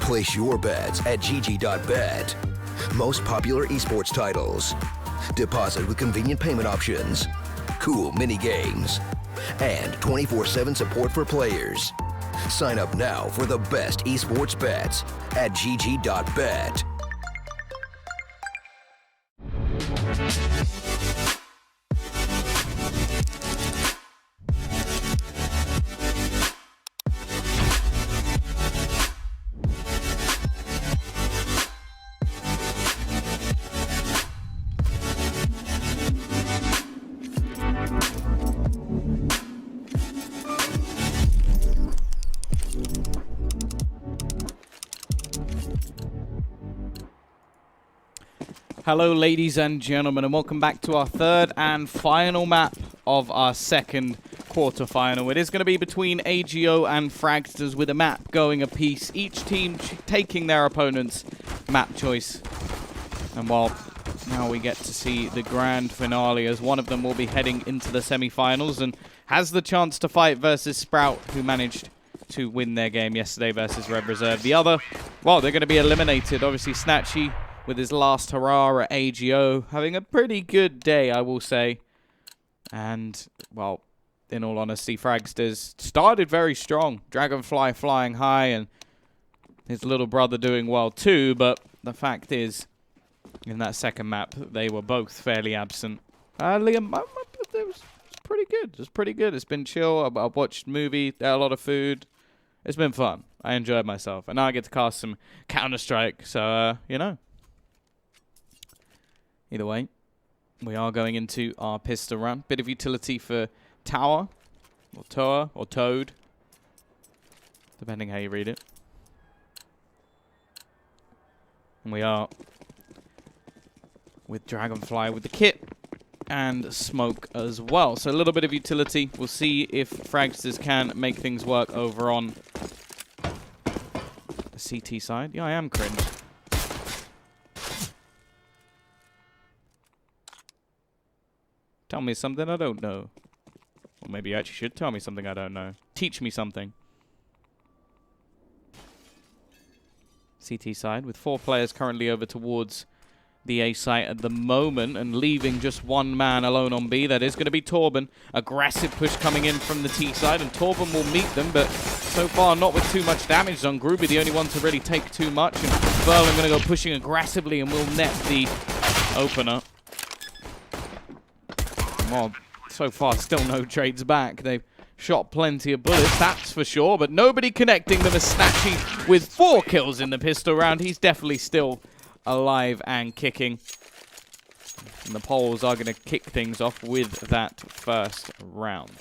Place your bets at gg.bet. Most popular esports titles. Deposit with convenient payment options. Cool mini games. And 24/7 support for players. Sign up now for the best esports bets at gg.bet. Hello ladies and gentlemen, and welcome back to our third and final map of our second quarterfinal. It is going to be between AGO and Fragsters, with a map going apiece, each team taking their opponent's map choice. And while now we get to see the grand finale, as one of them will be heading into the semi-finals and has the chance to fight versus Sprout, who managed to win their game yesterday versus Red Reserve. The other, well, they're going to be eliminated. Obviously Snatchy, with his last hurrah at AGO, having a pretty good day, I will say. And, well, in all honesty, Fragsters started very strong. Dragonfly flying high, and his little brother doing well too. But the fact is, in that second map, they were both fairly absent. Liam, it was pretty good. It was pretty good. It's been chill. I've watched movie, a lot of food. It's been fun. I enjoyed myself. And now I get to cast some Counter-Strike. So, you know. Either way, we are going into our pistol run. Bit of utility for Tower, or Toa, or Toad, depending how you read it. And we are with Dragonfly with the kit and smoke as well. So a little bit of utility. We'll see if Fragsters can make things work over on the CT side. Yeah, I am cringe. Tell me something I don't know. Or maybe you actually should tell me something I don't know. Teach me something. CT side with 4 players currently over towards the A site at the moment, and leaving just one man alone on B. That is going to be Torben. Aggressive push coming in from the T side, and Torben will meet them, but so far not with too much damage on Groovy, the only one to really take too much. And Berlin going to go pushing aggressively and will net the opener. Well, so far, still no trades back. They've shot plenty of bullets, that's for sure, but nobody connecting them as Snatchy with 4 kills in the pistol round. He's definitely still alive and kicking. And the Poles are going to kick things off with that first round.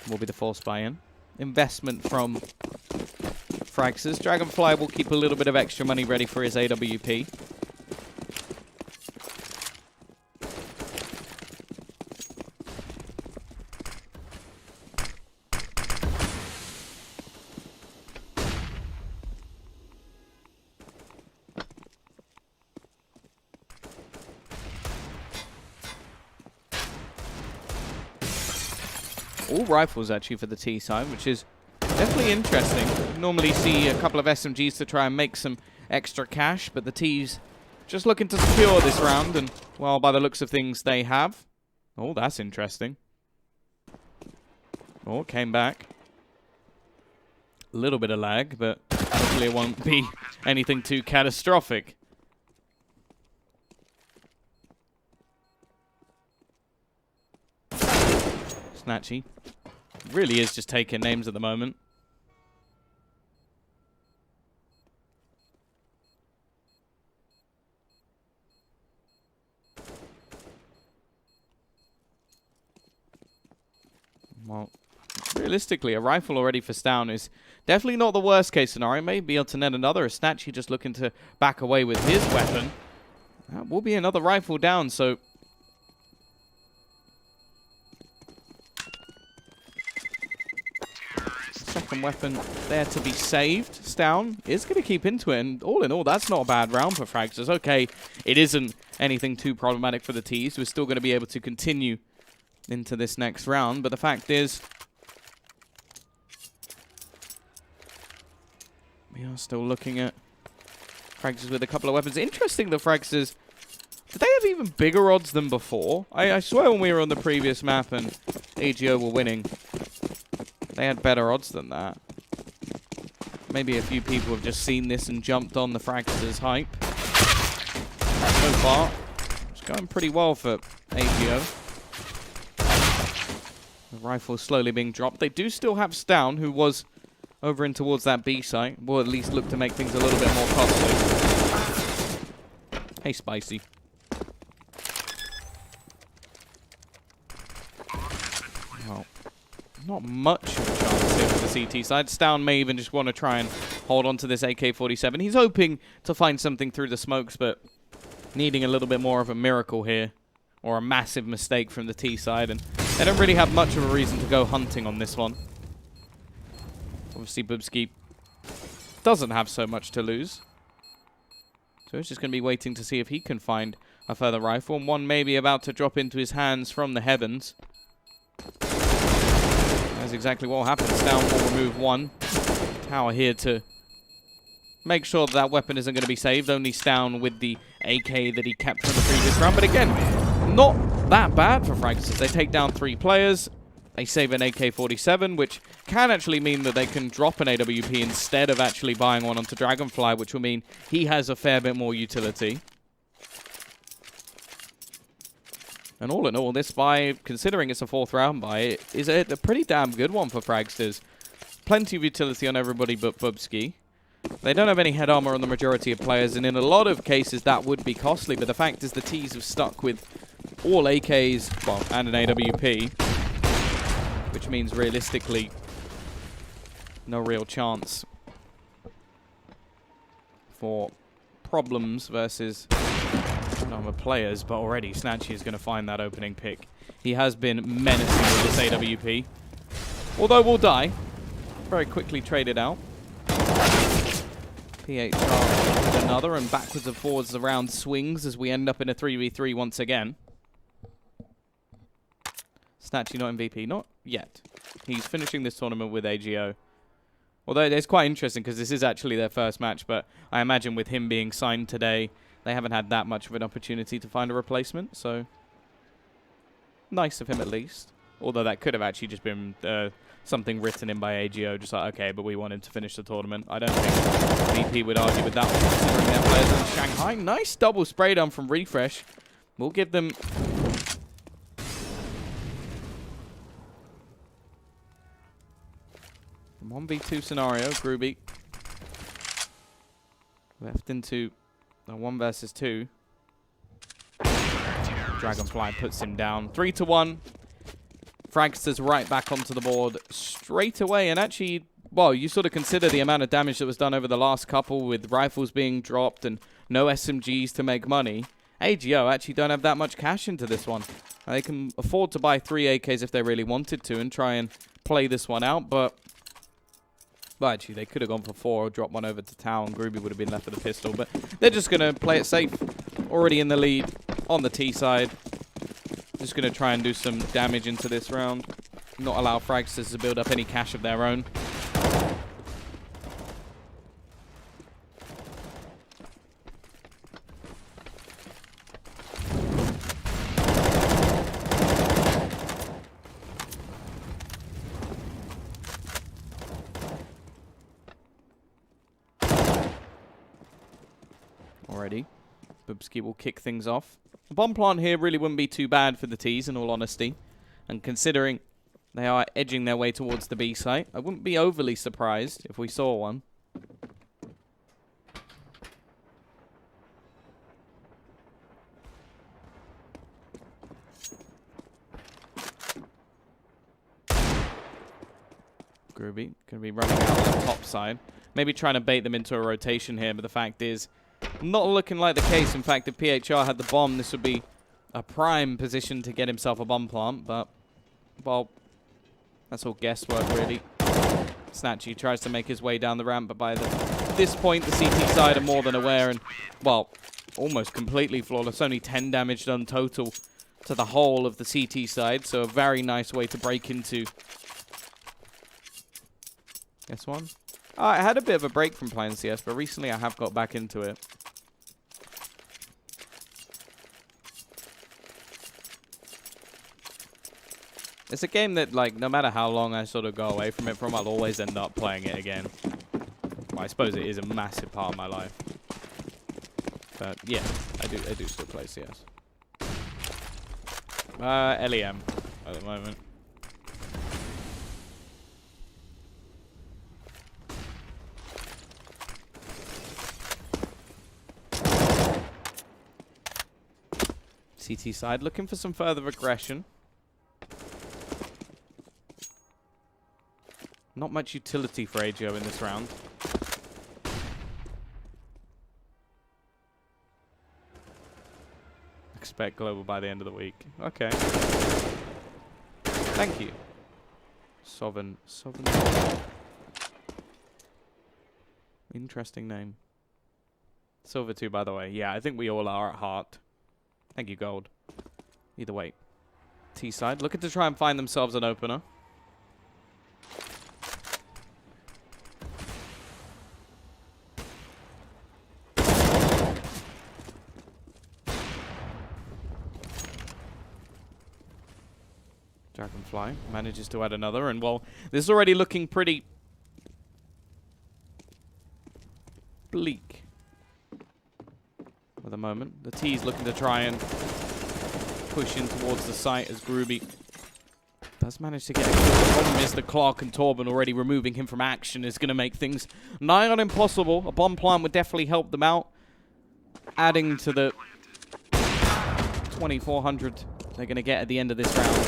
Will be the force buy-in. Investment from Fragsters. Dragonfly will keep a little bit of extra money ready for his AWP. All rifles actually for the T side, which is definitely interesting. You normally see a couple of SMGs to try and make some extra cash, but the T's just looking to secure this round, and, well, by the looks of things, they have. Oh, that's interesting. Oh, came back. A little bit of lag, but hopefully it won't be anything too catastrophic. Snatchy really is just taking names at the moment. Well, realistically, a rifle already for Stown is definitely not the worst case scenario. May be able to net another. Snatchy just looking to back away with his weapon. That will be another rifle down, so second Prime weapon there to be saved. Stown is going to keep into it, and all in all, that's not a bad round for Fragsters. Okay, it isn't anything too problematic for the T's. We're still going to be able to continue into this next round, but the fact is, we are still looking at Fragsters with a couple of weapons. Interesting, the Fragsters, did they have even bigger odds than before? I swear when we were on the previous map and AGO were winning, they had better odds than that. Maybe a few people have just seen this and jumped on the Fragsters hype. So far, it's going pretty well for AGO. The rifle's slowly being dropped. They do still have Stown, who was over in towards that B site. Will at least look to make things a little bit more costly. Hey, Spicy. Well, not much of a chance here for the CT side. Stown may even just want to try and hold on to this AK-47. He's hoping to find something through the smokes, but needing a little bit more of a miracle here, or a massive mistake from the T side, and they don't really have much of a reason to go hunting on this one. Obviously, Bubsky doesn't have so much to lose, so he's just going to be waiting to see if he can find a further rifle, and one maybe about to drop into his hands from the heavens. That's exactly what will happen. Stown will remove one. Tower here to make sure that that weapon isn't going to be saved. Only Stown with the AK that he kept from the previous round. But again, not that bad for Fragsters. They take down 3 players. They save an AK-47, which can actually mean that they can drop an AWP instead of actually buying one onto Dragonfly, which will mean he has a fair bit more utility. And all in all, this buy, considering it's a 4th round buy, is a pretty damn good one for Fragsters. Plenty of utility on everybody but Bubsky. They don't have any head armor on the majority of players, and in a lot of cases that would be costly, but the fact is the T's have stuck with all AKs, well, and an AWP, which means realistically no real chance for problems versus number players, but already Snatchy is going to find that opening pick. He has been menacing with this AWP, although will die. Very quickly traded out. PHR with another, and backwards and forwards around swings as we end up in a 3v3 once again. Snatchy not MVP, not yet. He's finishing this tournament with AGO. Although it's quite interesting because this is actually their first match, but I imagine with him being signed today, they haven't had that much of an opportunity to find a replacement, so nice of him at least. Although that could have actually just been something written in by AGO, just like, okay, but we want him to finish the tournament. I don't think VP would argue with that one, considering their players in Shanghai. Nice double spray down from Refresh. We'll give them 1v2 scenario. Groovy left into a 1 versus 2. Dragonfly puts him down. 3-1. Fragsters right back onto the board straight away. And actually, well, you sort of consider the amount of damage that was done over the last couple with rifles being dropped and no SMGs to make money. AGO actually don't have that much cash into this one. They can afford to buy 3 AKs if they really wanted to and try and play this one out, but well, actually, they could have gone for 4 or dropped one over to Town. Groovy would have been left with a pistol, but they're just going to play it safe. Already in the lead on the T side. Just going to try and do some damage into this round. Not allow Fragsters to build up any cash of their own. Already. Bubsky will kick things off. A bomb plant here really wouldn't be too bad for the T's, in all honesty. And considering they are edging their way towards the B site, I wouldn't be overly surprised if we saw one. Groovy going to be running out on the top side. Maybe trying to bait them into a rotation here, but the fact is, not looking like the case. In fact, if PHR had the bomb, this would be a prime position to get himself a bomb plant, but, well, that's all guesswork, really. Snatchy tries to make his way down the ramp, but by this point, the CT side are more than aware and, well, almost completely flawless. Only 10 damage done total to the whole of the CT side, so a very nice way to break into this one. I had a bit of a break from playing CS, but recently I have got back into it. It's a game that, like, no matter how long I sort of go away from it I'll always end up playing it again. Well, I suppose it is a massive part of my life. But yeah, I do still play CS. LEM at the moment. CT side looking for some further aggression. Not much utility for AGO in this round. Expect global by the end of the week. Okay. Thank you. Sovereign. Interesting name. Silver 2, by the way. Yeah, I think we all are at heart. Thank you, Gold. Either way. T-side looking to try and find themselves an opener. Dragonfly manages to add another, and well, this is already looking pretty bleak at the moment. The T's looking to try and push in towards the site as Groovy does manage to get a kill. The problem is the Clark and Torben already removing him from action is going to make things nigh on impossible. A bomb plant would definitely help them out, adding to the 2,400 they're going to get at the end of this round.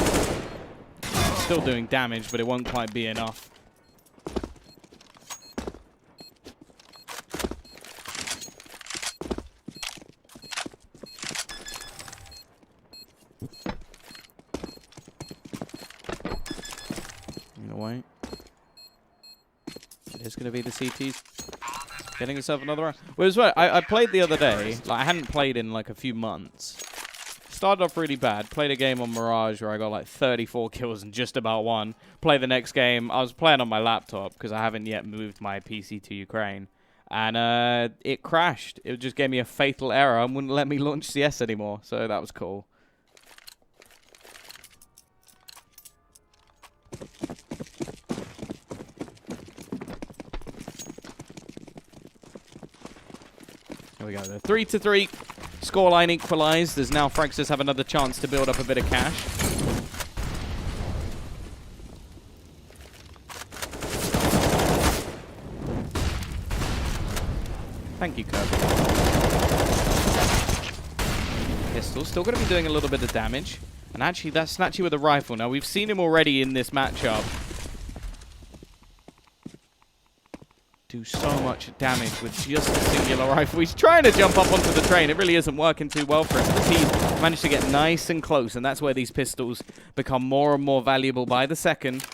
Still doing damage, but it won't quite be enough. In a way, it's going to be the CTs getting himself another round. Well, as well, I played the other day. Like, I hadn't played in like a few months. Started off really bad. Played a game on Mirage where I got like 34 kills and just about won. Play the next game. I was playing on my laptop because I haven't yet moved my PC to Ukraine. And it crashed. It just gave me a fatal error and wouldn't let me launch CS anymore. So that was cool. Here we go. The 3-3. Scoreline equalized as now Fragsters have another chance to build up a bit of cash. Thank you, Kirby. Pistol still going to be doing a little bit of damage. And actually, that's Snatchy with a rifle. Now, we've seen him already in this matchup do so much damage with just a singular rifle. He's trying to jump up onto the train. It really isn't working too well for him. The team managed to get nice and close, and that's where these pistols become more and more valuable by the second.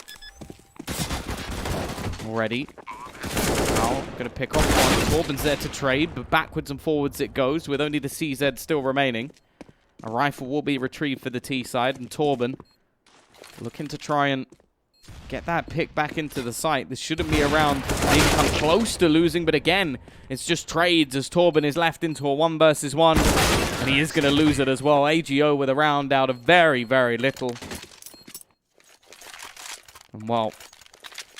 Already. Now, going to pick off one. Torben's there to trade, but backwards and forwards it goes, with only the CZ still remaining. A rifle will be retrieved for the T side, and Torben looking to try and get that pick back into the site. This shouldn't be around. They come close to losing, but again, it's just trades as Torben is left into a 1 versus 1. And he is going to lose it as well. AGO with a round out of very, very little. And well,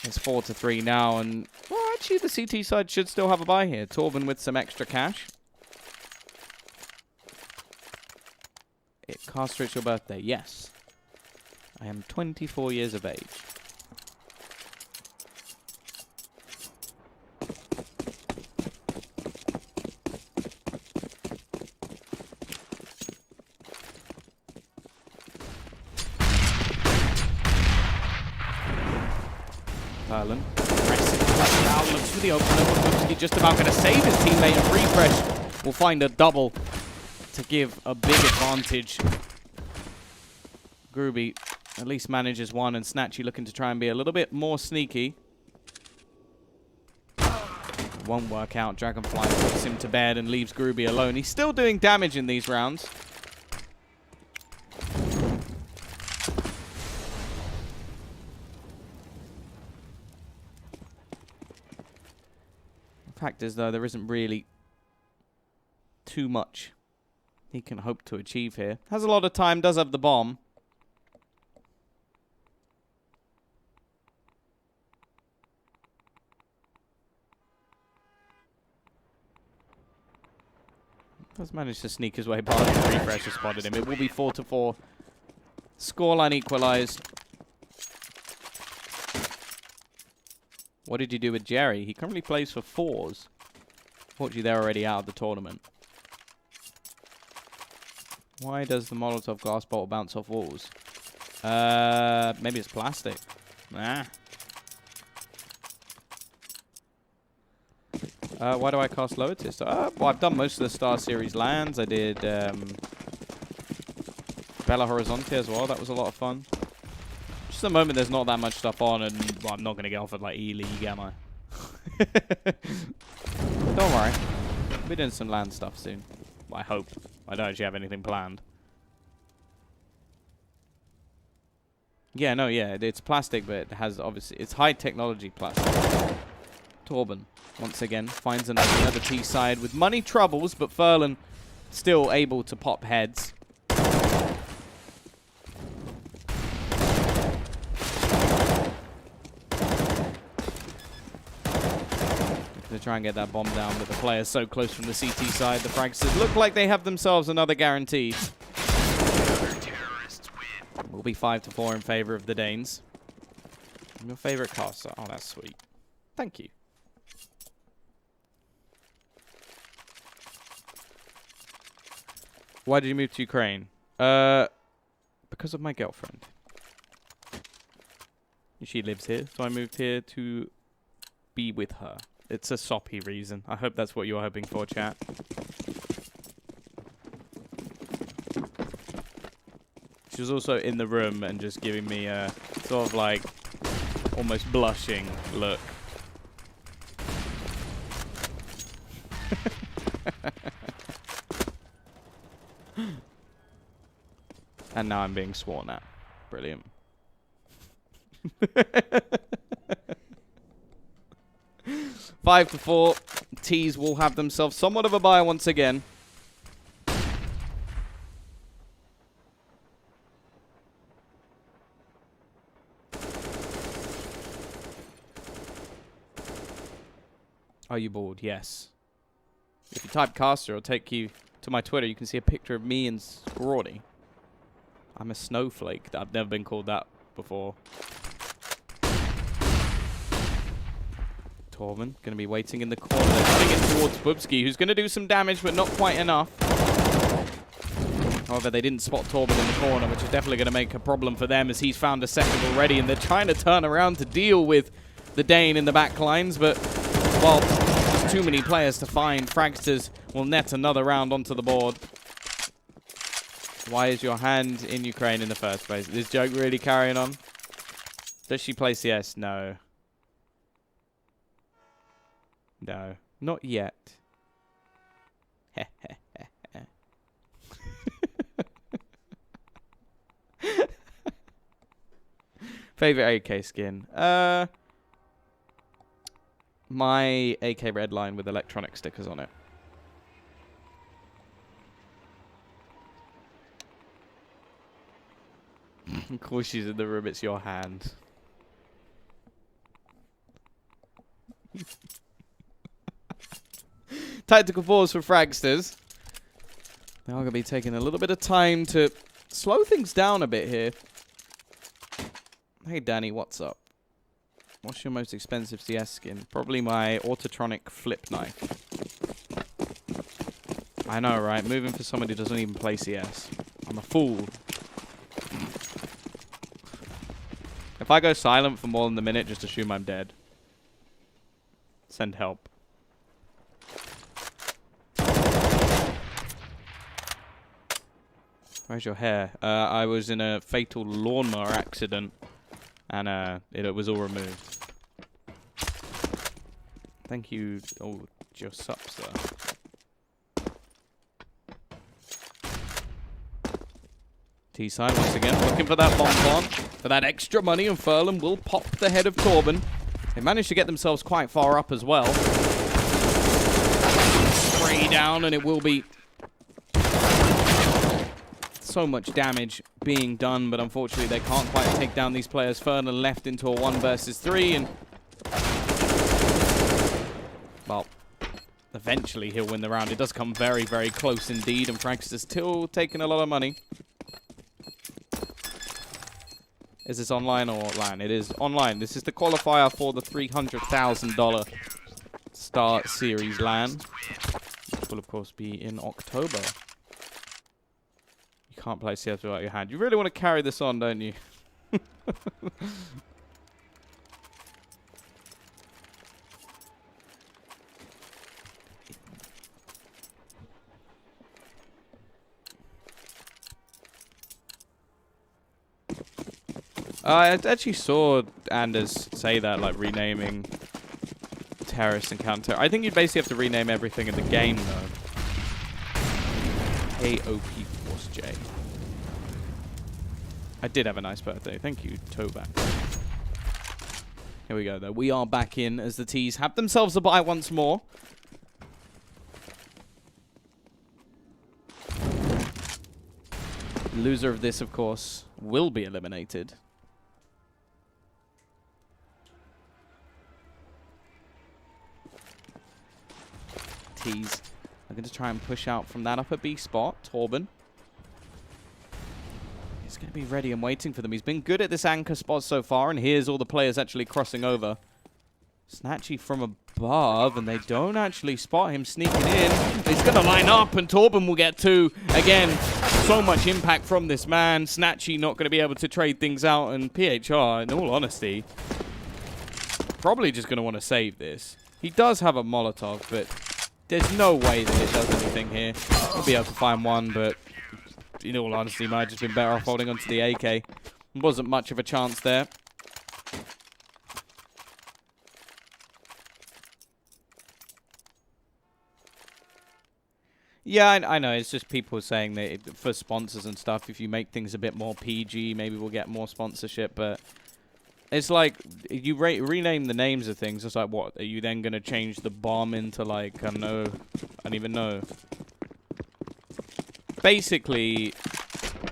it's 4-3 now. And well, actually, the CT side should still have a buy here. Torben with some extra cash. Caster, it's your birthday. Yes. I am 24 years of age. Perlin. Looks for the opener. Looks to be just about going to save his teammate. And Refresh will find a double to give a big advantage. Groovy at least manages one, and Snatchy looking to try and be a little bit more sneaky. won't work out. Dragonfly puts him to bed and leaves Groovy alone. He's still doing damage in these rounds. The fact is, though, there isn't really too much he can hope to achieve here. Has a lot of time, does have the bomb. Does manage to sneak his way past the refresh has spotted him. It will be 4-4. Scoreline equalized. What did you do with Jerry? He currently plays for 4s. Fortunately, they're already out of the tournament. Why does the Molotov glass bottle bounce off walls? Maybe it's plastic. Nah. Why do I cast lower tier star? Well, I've done most of the StarSeries lands. I did Bella Horizonte as well. That was a lot of fun. Just at the moment, there's not that much stuff on, and well, I'm not going to get offered like E-League, am I? Don't worry. We'll be doing some land stuff soon. Well, I hope. I don't actually have anything planned. Yeah, no, yeah. It's plastic, but it has obviously... It's high technology plastic. Torben, once again, finds another T-side with money troubles, but Furlan still able to pop heads. To try and get that bomb down, but the player's so close from the CT side. The Fragsters look like they have themselves another guarantee. Will be 5-4 in favor of the Danes. Your favorite caster? Oh, that's sweet. Thank you. Why did you move to Ukraine? Because of my girlfriend. She lives here, so I moved here to be with her. It's a soppy reason. I hope that's what you're hoping for, chat. She was also in the room and just giving me a sort of like almost blushing look. And now I'm being sworn at. Brilliant. 5-4. T's will have themselves somewhat of a bye once again. Are you bored? Yes. If you type caster, it'll take you to my Twitter. You can see a picture of me and Scrawny. I'm a snowflake. I've never been called that before. Torben going to be waiting in the corner. They're putting it towards Bubsky, who's going to do some damage, but not quite enough. However, they didn't spot Torben in the corner, which is definitely going to make a problem for them as he's found a second already, and they're trying to turn around to deal with the Dane in the back lines, but, well, there's too many players to find. Fragsters will net another round onto the board. Why is your hand in Ukraine in the first place? Is this joke really carrying on? Does she play CS? No. No, not yet. Favorite AK skin? My AK Redline with electronic stickers on it. Of course she's in the room, it's your hand. Tactical pause for Fragsters. They are going to be taking a little bit of time to slow things down a bit here. Hey, Danny, what's up? What's your most expensive CS skin? Probably my Autotronic flip knife. I know, right? Moving for somebody who doesn't even play CS. I'm a fool. If I go silent for more than a minute, just assume I'm dead. Send help. Where's your hair? I was in a fatal lawnmower accident, and it was all removed. Thank you. Oh, just sup, sir. T-side once again, looking for that bonbon, for that extra money, and Furlan will pop the head of Torben. They managed to get themselves quite far up as well. 3 down, and it will be so much damage being done, but unfortunately they can't quite take down these players. Furlan left into a 1 versus 3, and well, eventually he'll win the round. It does come very, very close indeed, and Fragsters still taking a lot of money. Is this online or LAN? It is online. This is the qualifier for the $300,000 StarSeries LAN, which will of course be in October. You can't play CS without your hand. You really want to carry this on, don't you? I actually saw Anders say that, like, renaming terrorist and counter. I think you basically have to rename everything in the game, though. AOP Force J. I did have a nice birthday. Thank you, Toback. Here we go, though. We are back in as the T's have themselves a bye once more. The loser of this, of course, will be eliminated. T's are going to try and push out from that upper B spot. Torben is going to be ready and waiting for them. He's been good at this anchor spot so far, and here's all the players actually crossing over. Snatchy from above, and they don't actually spot him sneaking in. He's going to line up, and Torben will get 2. Again, so much impact from this man. Snatchy not going to be able to trade things out, and PHR, in all honesty, probably just going to want to save this. He does have a Molotov, but there's no way that it does anything here. He'll be able to find one, but in all honesty, might have just been better off holding onto the AK. Wasn't much of a chance there. Yeah, I know. It's just people saying that for sponsors and stuff, if you make things a bit more PG, maybe we'll get more sponsorship, but it's like, you rename the names of things. It's like, what? Are you then going to change the bomb into, like, I don't even know. Basically,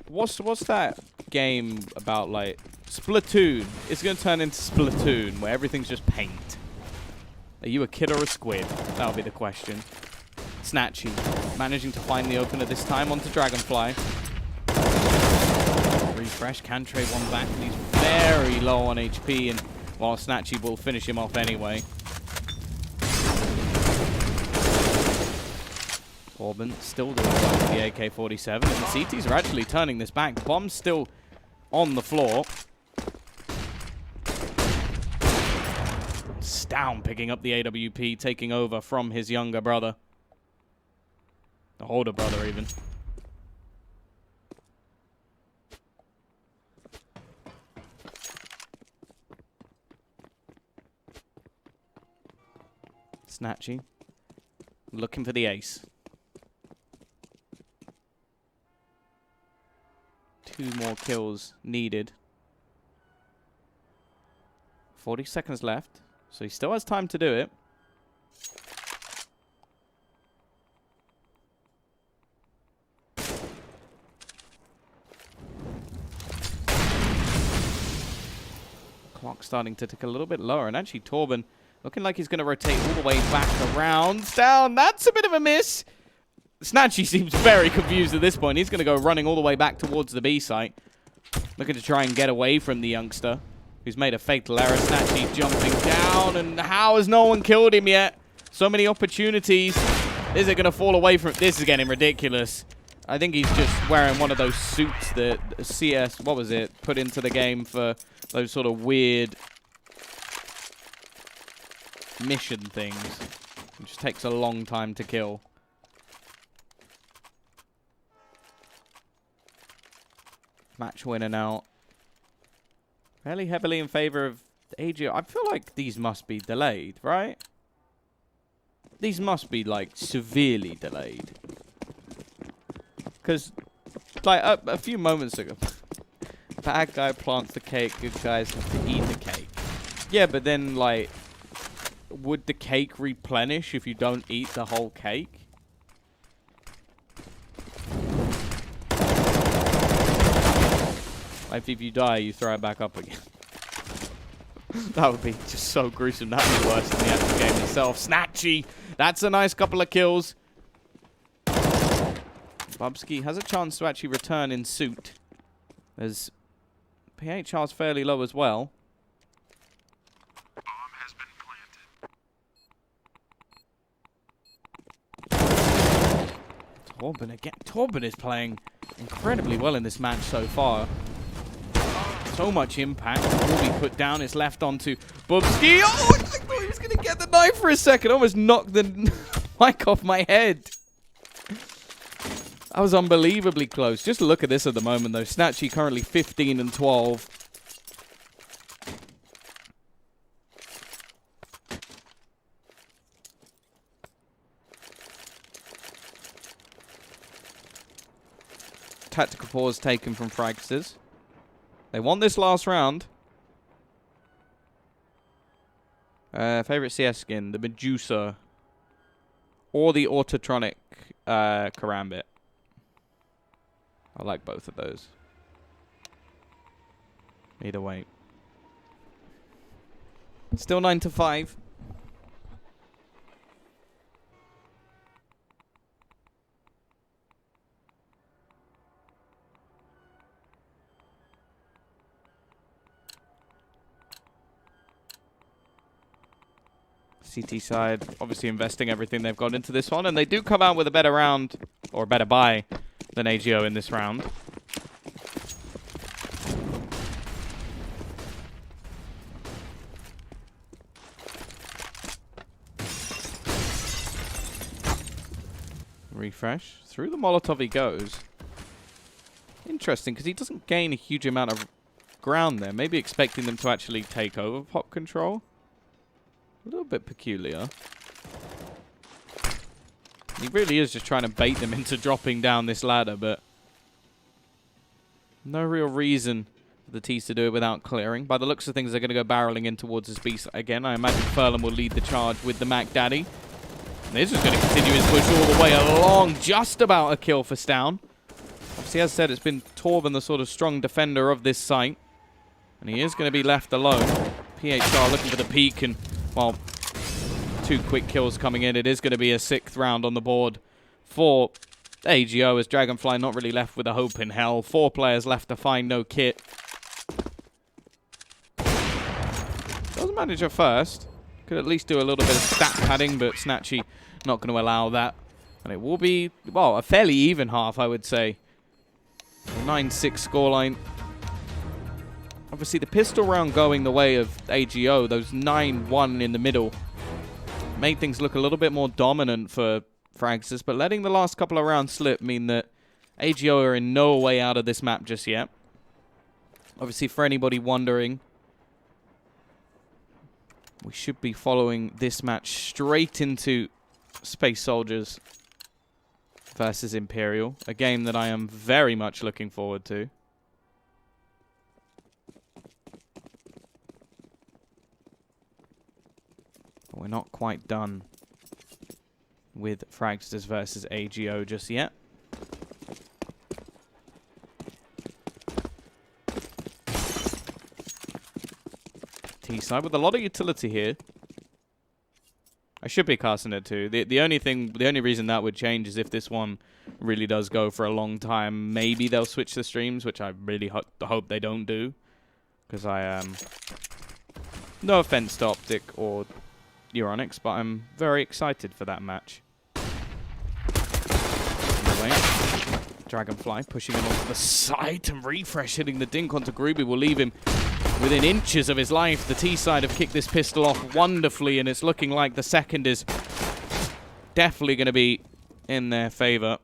what's that game about, like, Splatoon? It's going to turn into Splatoon, where everything's just paint. Are you a kid or a squid? That'll be the question. Snatchy managing to find the opener this time onto Dragonfly. Refresh, can trade one back, and he's very low on HP, and while Snatchy will finish him off anyway. Torben still doing well with the AK-47, and the CTs are actually turning this back. Bomb's still on the floor. Stown picking up the AWP, taking over from his younger brother. The older brother, even. Snatchy. Looking for the ace. 2 more kills needed. 40 seconds left, so he still has time to do it. Clock starting to tick a little bit lower, and actually Torben looking like he's going to rotate all the way back around. Down. That's a bit of a miss. Snatchy seems very confused at this point. He's going to go running all the way back towards the B site. Looking to try and get away from the youngster, who's made a fatal error. Snatchy jumping down, and how has no one killed him yet? So many opportunities. Is it going to fall away from... This is getting ridiculous. I think he's just wearing one of those suits that CS, what was it, put into the game for those sort of weird mission things. It just takes a long time to kill. Match winner now. Fairly heavily in favor of AGO. I feel like these must be delayed, right? These must be, like, severely delayed. Because, like, a few moments ago, bad guy plants the cake, good guys have to eat the cake. Yeah, but then, like, would the cake replenish if you don't eat the whole cake? Like, if you die, you throw it back up again. That would be just so gruesome. That would be worse than the actual game itself. Snatchy! That's a nice couple of kills. Bubsky has a chance to actually return in suit. As PHR's fairly low as well. Bomb has been planted. Torben again. Torben is playing incredibly well in this match so far. So much impact. Will be put down. It's left onto Bubsky. Oh, I thought he was going to get the knife for a second. Almost knocked the mic off my head. That was unbelievably close. Just look at this at the moment, though. Snatchy currently 15 and 12. Tactical pause taken from Fragsters. They want this last round. Favorite CS skin, the Medusa. Or the Autotronic Karambit. I like both of those. Either way. Still 9 to 5. CT side, obviously investing everything they've got into this one, and they do come out with a better round, or a better buy, than AGO in this round. Refresh. Through the Molotov he goes. Interesting, because he doesn't gain a huge amount of ground there. Maybe expecting them to actually take over pop control. A little bit peculiar. He really is just trying to bait them into dropping down this ladder, but no real reason for the T's to do it without clearing. By the looks of things, they're going to go barreling in towards his beast again. I imagine Furlan will lead the charge with the Mac Daddy. And he's just going to continue his push all the way along. Just about a kill for Stown. Obviously, as said, it's been Torben, the sort of strong defender of this site. And he is going to be left alone. PHR looking for the peak, and well, 2 quick kills coming in. It is going to be a 6th round on the board for AGO, as Dragonfly not really left with a hope in hell. 4 players left to find no kit. Doesn't manage at first. Could at least do a little bit of stat padding, but Snatchy not going to allow that. And it will be, well, a fairly even half, I would say. 9-6 scoreline. Obviously, the pistol round going the way of AGO, those 9-1 in the middle, made things look a little bit more dominant for Fragsters, but letting the last couple of rounds slip mean that AGO are in no way out of this map just yet. Obviously, for anybody wondering, we should be following this match straight into Space Soldiers versus Imperial, a game that I am very much looking forward to. But we're not quite done with Fragsters versus AGO just yet. T-side with a lot of utility here. I should be casting it too. The only reason that would change is if this one really does go for a long time. Maybe they'll switch the streams, which I really hope they don't do, because I no offense to Optic or Euronics, but I'm very excited for that match. Anyway, Dragonfly pushing him onto the side, and Refresh hitting the dink onto Groovy will leave him within inches of his life. The T-side have kicked this pistol off wonderfully, and it's looking like the second is definitely going to be in their favor.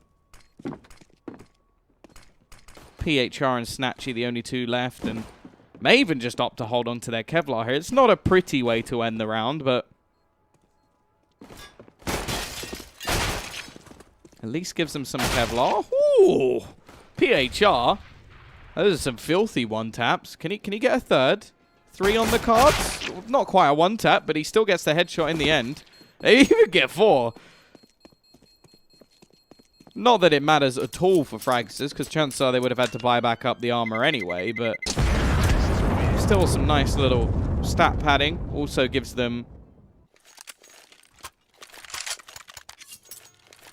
PHR and Snatchy, the only 2 left, and may even just opt to hold on to their Kevlar here. It's not a pretty way to end the round, but At least gives them some Kevlar. Ooh! PHR. Those are some filthy one-taps. Can he get a third? 3 on the cards? Not quite a one-tap, but he still gets the headshot in the end. They even get 4. Not that it matters at all for Fragsters, because chances are they would have had to buy back up the armor anyway, but still some nice little stat padding. Also gives them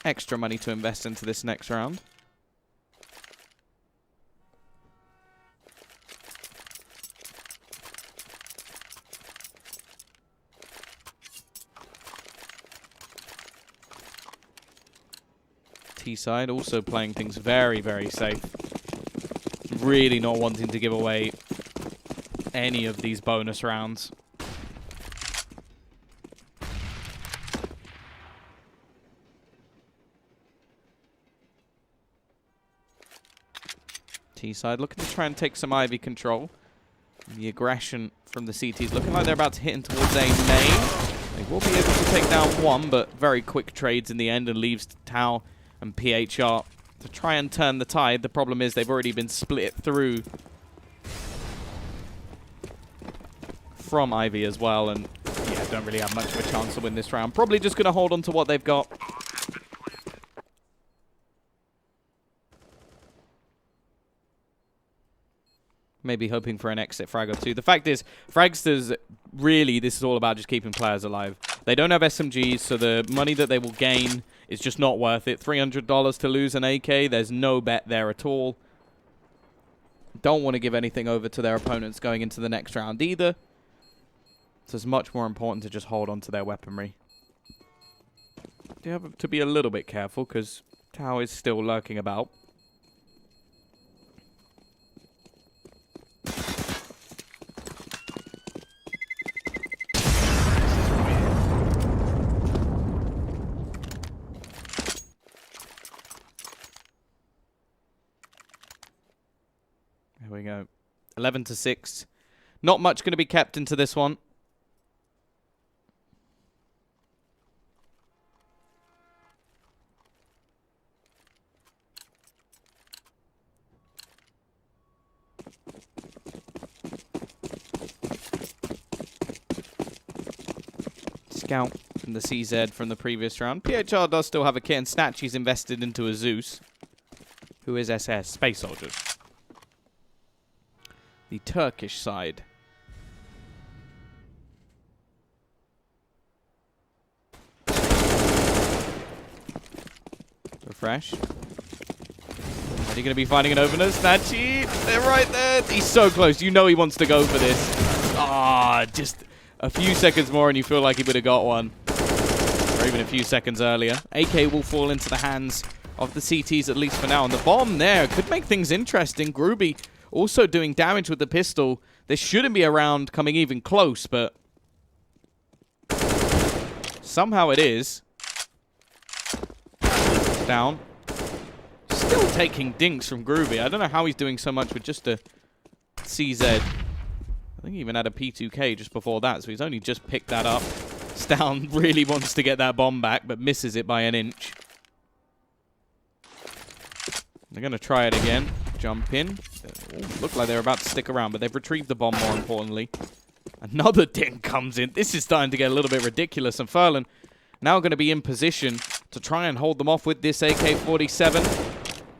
extra money to invest into this next round. T-side also playing things very, very safe. Really not wanting to give away any of these bonus rounds. T-side looking to try and take some Ivy control. The aggression from the CTs looking like they're about to hit in towards a main. They will be able to take down 1, but very quick trades in the end and leaves Tau and PHR to try and turn the tide. The problem is they've already been split through from Ivy as well, and yeah, don't really have much of a chance to win this round. Probably just going to hold on to what they've got. Maybe hoping for an exit frag or 2. The fact is, Fragsters, really, this is all about just keeping players alive. They don't have SMGs, so the money that they will gain is just not worth it. $300 to lose an AK, there's no bet there at all. Don't want to give anything over to their opponents going into the next round either. So it's much more important to just hold on to their weaponry. You have to be a little bit careful, because Tau is still lurking about. There we go. 11-6. Not much going to be kept into this one. Scout from the CZ from the previous round. PHR does still have a kit, and Snatchy's invested into a Zeus, who is SS, Space Soldiers. The Turkish side. Refresh. Are you going to be finding an opener? Snatchy, they're right there. He's so close. You know he wants to go for this. Ah, just a few seconds more and you feel like he would have got one. Or even a few seconds earlier. AK will fall into the hands of the CTs, at least for now. And the bomb there could make things interesting. Groovy also doing damage with the pistol. This shouldn't be a round coming even close, but somehow it is. Down. Still taking dinks from Groovy. I don't know how he's doing so much with just a CZ. I think he even had a P2K just before that, so he's only just picked that up. Stown really wants to get that bomb back, but misses it by an inch. They're going to try it again. Jump in. Look like they're about to stick around, but they've retrieved the bomb more importantly. Another dink comes in. This is starting to get a little bit ridiculous, and Furlan now going to be in position to try and hold them off with this AK-47.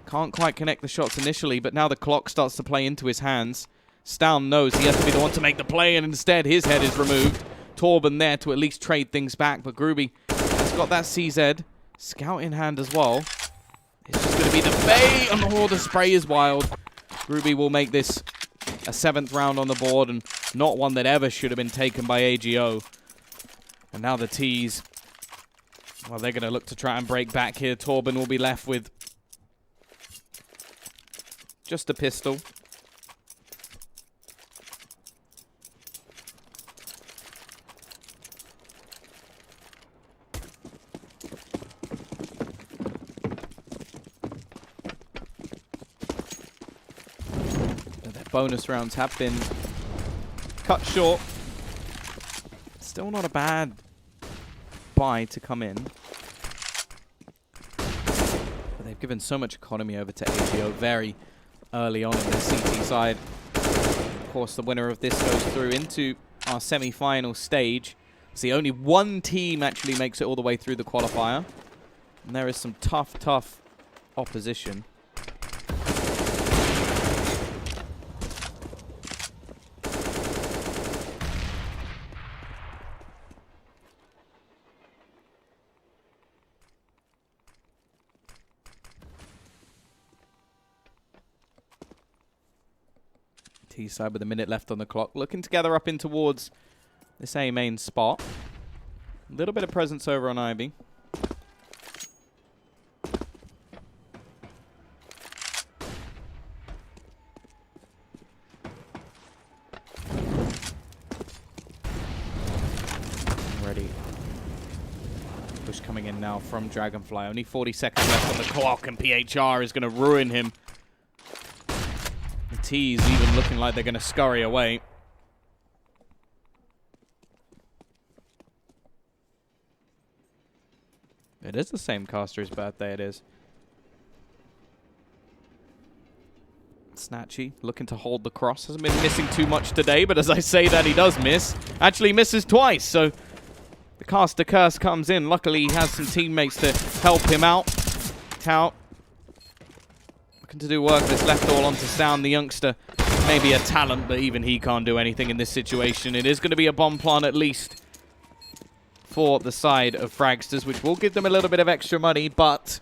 Can't quite connect the shots initially, but now the clock starts to play into his hands. Stown knows he has to be the one to make the play, and instead his head is removed. Torben there to at least trade things back, but Groovy has got that CZ. Scout in hand as well. It's just going to be the bait, and the spray is wild. Groovy will make this a 7th round on the board, and not one that ever should have been taken by AGO. And now the T's. Well, they're going to look to try and break back here. Torben will be left with just a pistol. Their bonus rounds have been cut short. Still not a bad buy to come in. they've given so much economy over to AGO very early on in the CT side. Of course, the winner of this goes through into our semi-final stage. See, only one team actually makes it all the way through the qualifier. And there is some tough opposition. T-side with a minute left on the clock. Looking to gather up in towards this A main spot. A little bit of presence over on Ivy. Ready. Push coming in now from Dragonfly. Only 40 seconds left on the clock, and PHR is going to ruin him. The T's even looking like they're going to scurry away. It is the same caster's birthday, it is. Snatchy looking to hold the cross. Hasn't been missing too much today, but as I say that, he does miss. Actually misses twice, so the caster curse comes in. Luckily, he has some teammates to help him out. Tout looking to do work that's left all onto Sound, the youngster. Maybe a talent, but even he can't do anything in this situation. It is going to be a bomb plant at least for the side of Fragsters, which will give them a little bit of extra money, but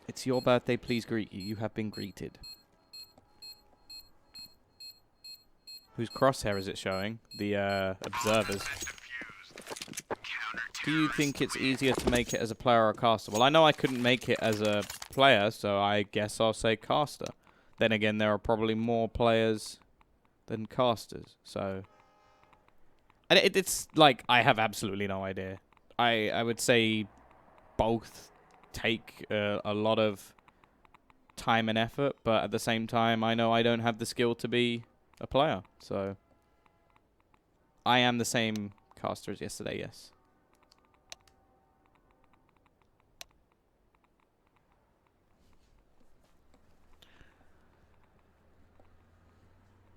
it's your birthday, please greet you. You have been greeted. Whose crosshair is it showing? The observers. Do you think it's easier to make it as a player or a caster? Well, I know I couldn't make it as a player, so I guess I'll say caster. Then again, there are probably more players than casters, so and it's like, I have absolutely no idea. I would say both take a lot of time and effort, but at the same time, I know I don't have the skill to be a player. So I am the same caster as yesterday, yes.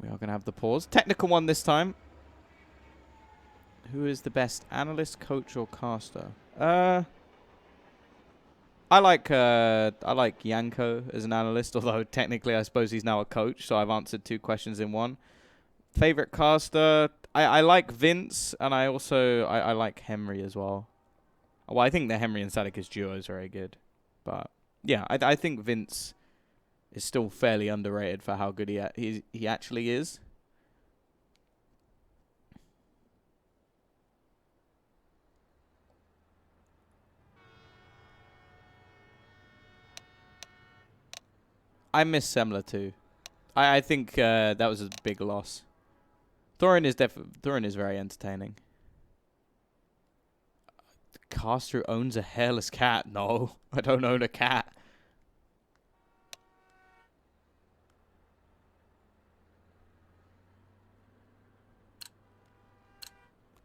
We are going to have the pause. Technical one this time. Who is the best analyst, coach, or caster? I like Yanko as an analyst, although technically I suppose he's now a coach, so I've answered 2 questions in one. Favorite caster? I like Vince, and I like Henry as well. Well, I think the Henry and Sadik's duo is very good. But yeah, I think Vince is still fairly underrated for how good he actually is. I miss Semler too. I think that was a big loss. Thorin is very entertaining. The caster who owns a hairless cat. No, I don't own a cat.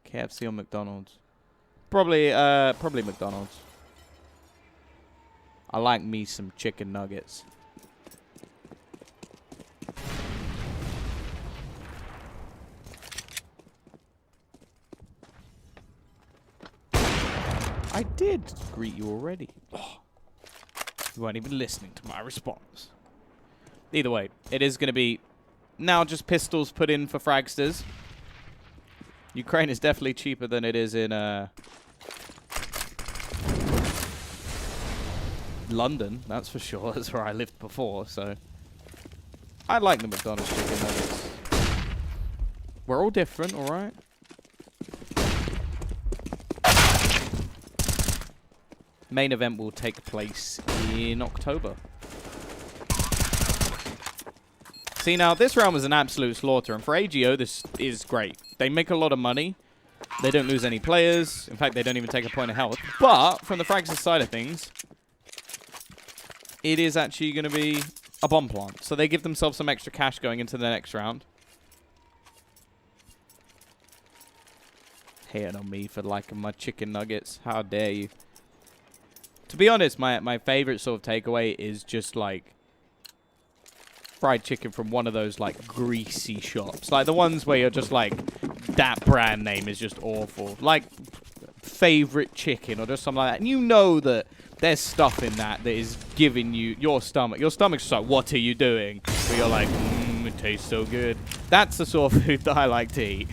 KFC or McDonald's? Probably McDonald's. I like me some chicken nuggets. I did greet you already. Oh, you weren't even listening to my response. Either way, it is going to be now just pistols put in for Fragsters. Ukraine is definitely cheaper than it is in London, that's for sure. That's where I lived before, so I like the McDonald's chicken nuggets. We're all different, all right? Main event will take place in October. See, now, this round was an absolute slaughter, and for AGO, this is great. They make a lot of money. They don't lose any players. In fact, they don't even take a point of health. But, from the Fragsters side of things, it is actually going to be a bomb plant. So they give themselves some extra cash going into the next round. Hating on me for liking my chicken nuggets. How dare you. To be honest, my favorite sort of takeaway is just like fried chicken from one of those like greasy shops. Like the ones where you're just like, that brand name is just awful. Like favorite chicken or just something like that. And you know that there's stuff in that is giving you your stomach. Your stomach's just like, what are you doing? But you're like, it tastes so good. That's the sort of food that I like to eat.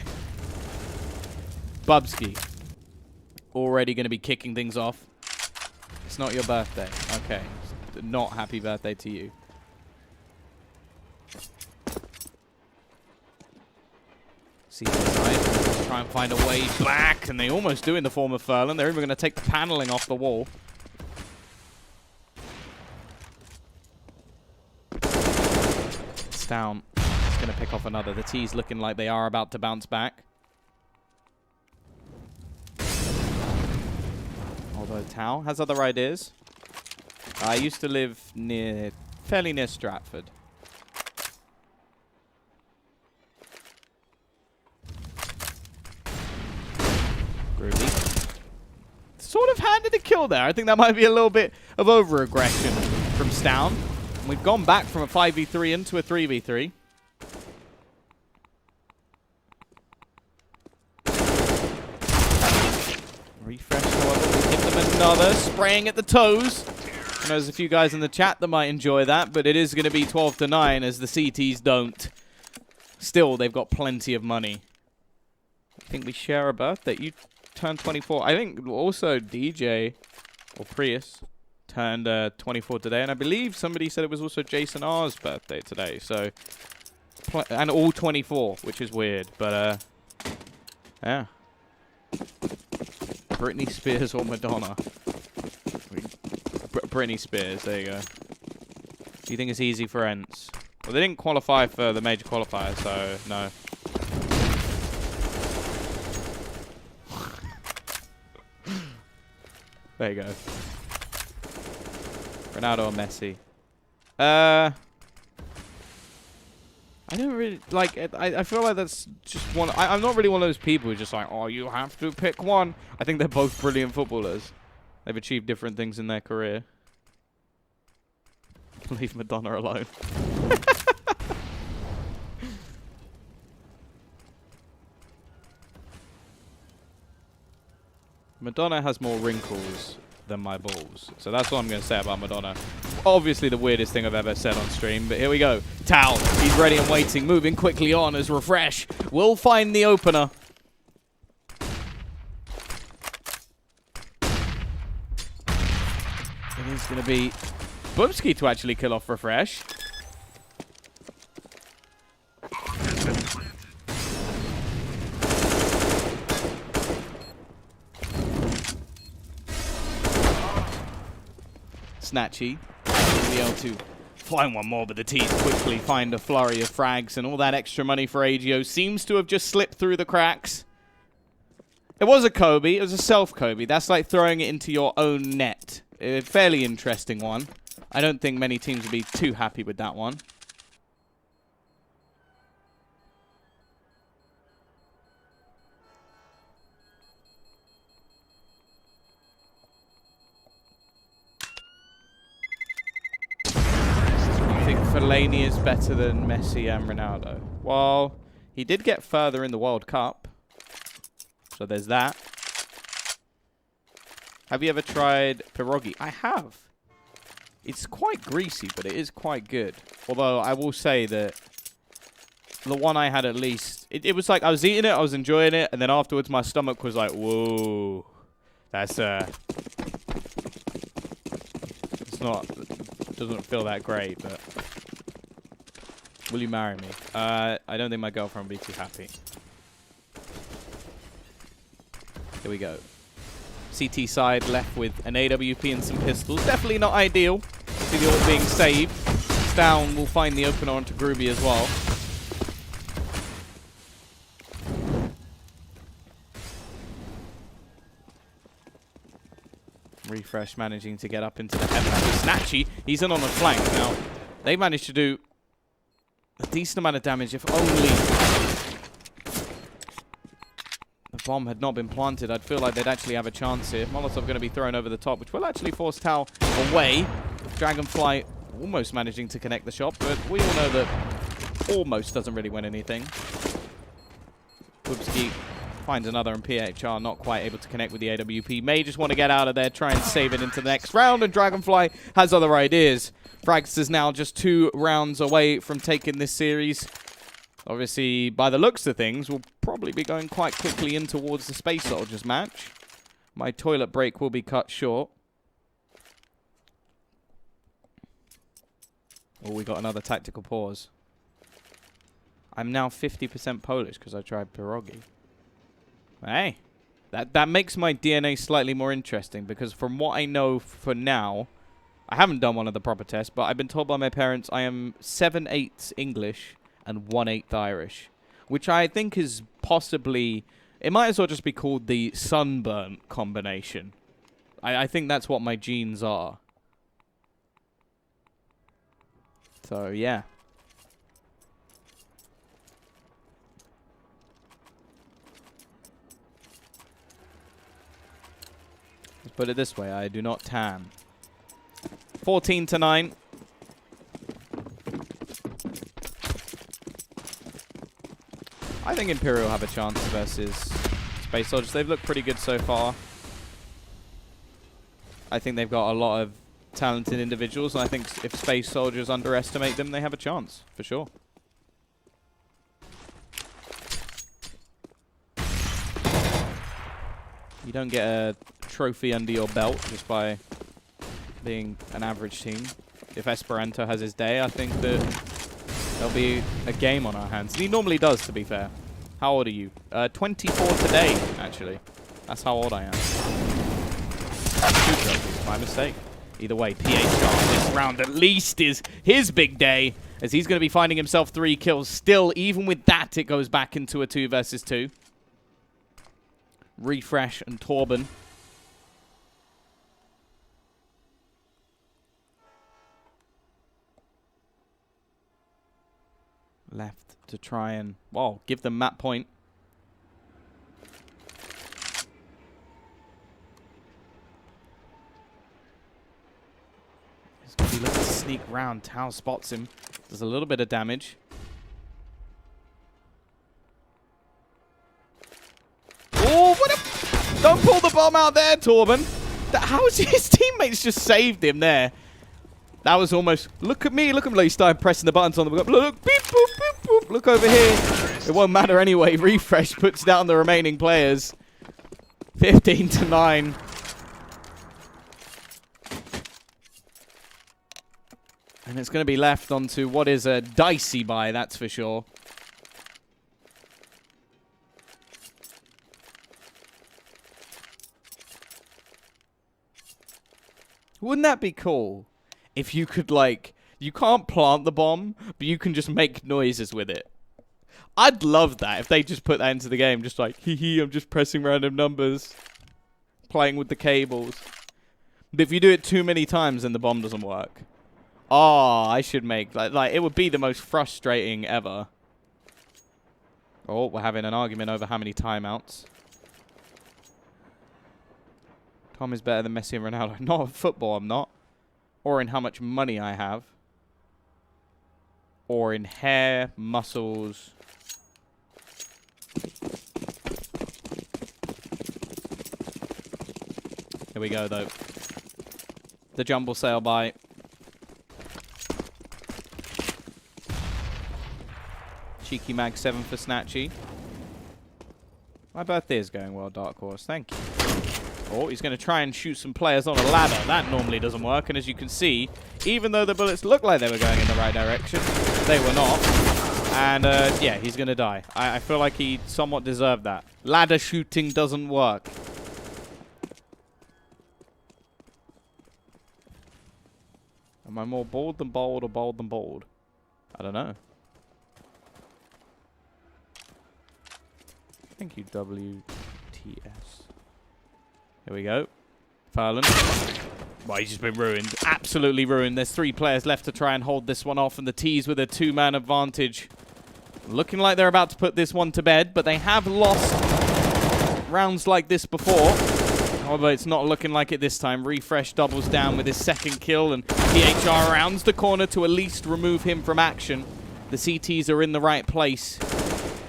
Bubsky. Already going to be kicking things off. It's not your birthday. Okay. Not happy birthday to you. See the side. Try and find a way back. And they almost do in the form of Furlan. They're even going to take the paneling off the wall. It's down. It's going to pick off another. The T's looking like they are about to bounce back. Although Tao has other ideas. I used to live fairly near Stratford. Groovy. Sort of handed a kill there. I think that might be a little bit of over-aggression from Stown. We've gone back from a 5v3 into a 3v3. Refresh, however, will give them another. Spraying at the toes. I know there's a few guys in the chat that might enjoy that, but it is going to be 12-9 as the CTs don't. Still, they've got plenty of money. I think we share a birthday. You turned 24. I think also DJ, or Prius, turned 24 today. And I believe somebody said it was also Jason R's birthday today. So, and all 24, which is weird. But, yeah. Britney Spears or Madonna? Britney Spears, there you go. Do you think it's easy for Ents? Well, they didn't qualify for the major qualifier, so no. There you go. Ronaldo or Messi? I don't really, like, I feel like that's just one, I'm not really one of those people who's just like, oh, you have to pick one. I think they're both brilliant footballers. They've achieved different things in their career. Leave Madonna alone. Madonna has more wrinkles than my balls. So that's what I'm going to say about Madonna. Obviously the weirdest thing I've ever said on stream, but here we go. Tao, he's ready and waiting, moving quickly on as Refresh will find the opener. It is going to be Bubsky to actually kill off Refresh. Snatchy will be able to find one more, but the T's quickly find a flurry of frags, and all that extra money for AGO seems to have just slipped through the cracks. It was a Kobe. It was a self-Kobe. That's like throwing it into your own net. A fairly interesting one. I don't think many teams would be too happy with that one. Fellaini is better than Messi and Ronaldo. Well, he did get further in the World Cup. So there's that. Have you ever tried pierogi? I have. It's quite greasy, but it is quite good. Although I will say that the one I had at least, it was like I was eating it, I was enjoying it, and then afterwards my stomach was like, whoa. That's, it's not, it doesn't feel that great, but... Will you marry me? I don't think my girlfriend will be too happy. Here we go. CT side left with an AWP and some pistols. Definitely not ideal. See the all being saved. Down will find the opener onto Groovy as well. Refresh managing to get up into the heaven. Snatchy, he's in on the flank. Now, they managed to do a decent amount of damage, if only the bomb had not been planted, I'd feel like they'd actually have a chance here. Molotov going to be thrown over the top, which will actually force Tau away. Dragonfly almost managing to connect the shot, but we all know that almost doesn't really win anything. Wubski finds another, and PHR not quite able to connect with the AWP. May just want to get out of there, try and save it into the next round, and Dragonfly has other ideas. Fragsters now just 2 rounds away from taking this series. Obviously, by the looks of things, we'll probably be going quite quickly in towards the Space Soldiers match. My toilet break will be cut short. Oh, we got another tactical pause. I'm now 50% Polish because I tried pierogi. Hey, that makes my DNA slightly more interesting, because from what I know for now, I haven't done one of the proper tests, but I've been told by my parents I am 7/8 English and 1/8 Irish, which I think is possibly, it might as well just be called the sunburnt combination. I think that's what my genes are. So, yeah. Let's put it this way, I do not tan. 14-9. I think Imperial have a chance versus Space Soldiers. They've looked pretty good so far. I think they've got a lot of talented individuals, and I think if Space Soldiers underestimate them, they have a chance, for sure. You don't get a trophy under your belt just by being an average team. If Esperanto has his day, I think that there'll be a game on our hands. And he normally does, to be fair. How old are you? 24 today, actually. That's how old I am. 2 trophies, my mistake. Either way, PHR this round at least is his big day, as he's going to be finding himself 3 kills. Still, even with that, it goes back into a 2 versus 2. Refresh and Torben. Left to try and, well, give them map point. He's going to be looking to sneak round. Tau spots him. Does a little bit of damage. Oh, what a... Don't pull the bomb out there, Torben. How is his teammates just saved him there? That was almost... Look at me. Look at me. He started pressing the buttons on the... Look. Beep, boop, beep, boop. Look over here. It won't matter anyway. Refresh puts down the remaining players. 15-9. And it's going to be left onto what is a dicey buy, that's for sure. Wouldn't that be cool? If you could, like, you can't plant the bomb, but you can just make noises with it. I'd love that if they just put that into the game. Just like, hee, I'm just pressing random numbers. Playing with the cables. But if you do it too many times, then the bomb doesn't work. Oh, I should make, like, it would be the most frustrating ever. Oh, we're having an argument over how many timeouts. Tom is better than Messi and Ronaldo. Not in football, I'm not. Or in how much money I have. Or in hair, muscles. Here we go, though. The jumble sail by. Cheeky Mag 7 for Snatchy. My birthday is going well, Dark Horse. Thank you. Oh, he's going to try and shoot some players on a ladder. That normally doesn't work. And as you can see, even though the bullets looked like they were going in the right direction, they were not. And, yeah, he's going to die. I feel like he somewhat deserved that. Ladder shooting doesn't work. Am I more bold than bold or bold than bold? I don't know. Thank you, WTS. Here we go. Farland. Well, he's just been ruined. Absolutely ruined. There's 3 players left to try and hold this one off, and the T's with a 2-man advantage. Looking like they're about to put this one to bed, but they have lost rounds like this before. However, it's not looking like it this time. Refresh doubles down with his second kill, and PHR rounds the corner to at least remove him from action. The CTs are in the right place.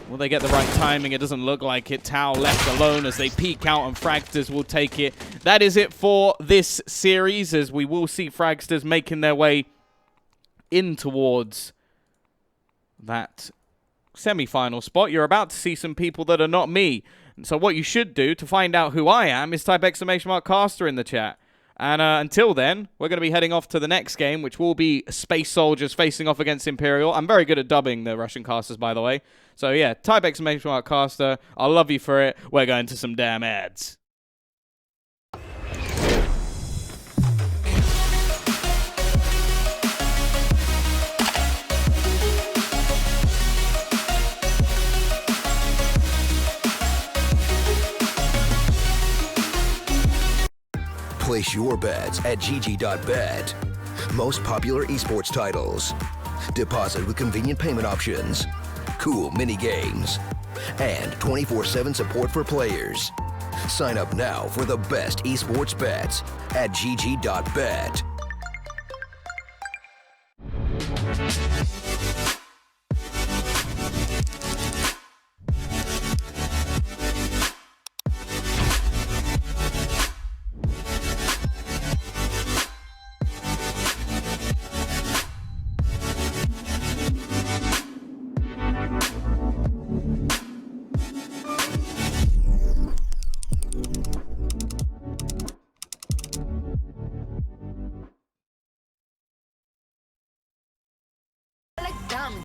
Will they get the right timing? It doesn't look like it. Tau left alone as they peek out, and Fragsters will take it. That is it for this series, as we will see Fragsters making their way in towards that semi-final spot. You're about to see some people that are not me. So what you should do to find out who I am is type !caster in the chat. And until then, we're going to be heading off to the next game, which will be Space Soldiers facing off against Imperial. I'm very good at dubbing the Russian casters, by the way. So yeah, type !caster. I'll love you for it. We're going to some damn ads. Place your bets at gg.bet. Most popular esports titles. Deposit with convenient payment options. Cool mini games. And 24/7 support for players. Sign up now for the best esports bets at gg.bet.